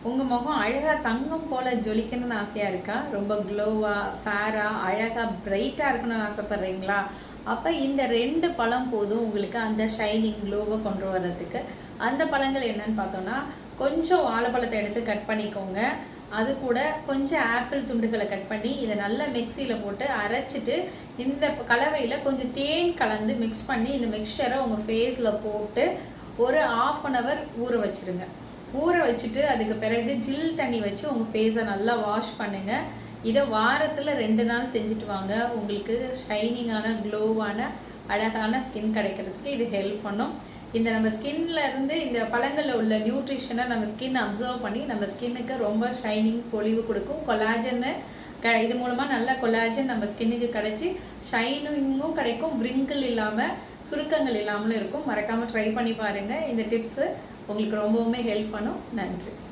உங்கள் முகம் அழகாக தங்கம் போல் ஜொலிக்கணும்னு ஆசையாக இருக்கா? ரொம்ப க்ளோவாக, ஃபேராக, அழகாக, பிரைட்டாக இருக்கணும்னு ஆசைப்பட்றீங்களா? அப்போ இந்த 2 பழம் போதும் உங்களுக்கு அந்த ஷைனிங் க்ளோவை கொண்டு வர்றதுக்கு. அந்த பழங்கள் என்னன்னு பார்த்தோன்னா, கொஞ்சம் வாழைப்பழத்தை எடுத்து கட் பண்ணிக்கோங்க. அது கூட கொஞ்சம் ஆப்பிள் துண்டுகளை கட் பண்ணி இதை நல்லா மிக்சியில் போட்டு அரைச்சிட்டு, இந்த கலவையில் கொஞ்சம் தேன் கலந்து மிக்ஸ் பண்ணி இந்த மிக்சரை உங்கள் ஃபேஸில் போட்டு ஒரு 1/2 hour ஊற வச்சுருங்க. ஊற வச்சுட்டு அதுக்கு பிறகு ஜில் தண்ணி வச்சு உங்கள் ஃபேஸை நல்லா வாஷ் பண்ணுங்கள். இதை வாரத்தில் 2 நாள் செஞ்சுட்டு வாங்க. உங்களுக்கு ஷைனிங்கான, க்ளோவான, அழகான ஸ்கின் கிடைக்கிறதுக்கு இது ஹெல்ப் பண்ணும். இந்த நம்ம ஸ்கின்ல இருந்து இந்த பழங்களில் உள்ள நியூட்ரிஷனை நம்ம ஸ்கின் அப்சர்வ் பண்ணி நம்ம ஸ்கின்னுக்கு ரொம்ப ஷைனிங், பொலிவு கொடுக்கும். கொலாஜன்னு இது மூலமாக நல்ல கொலாஜன் நம்ம ஸ்கின்னுக்கு கிடைச்சி ஷைனிங்கும் கிடைக்கும், விரிங்கிள் இல்லாமல், சுருக்கங்கள் இல்லாமலும் இருக்கும். மறக்காமல் ட்ரை பண்ணி பாருங்கள். இந்த டிப்ஸு உங்களுக்கு ரொம்பவுமே ஹெல்ப் பண்ணும். நன்றி.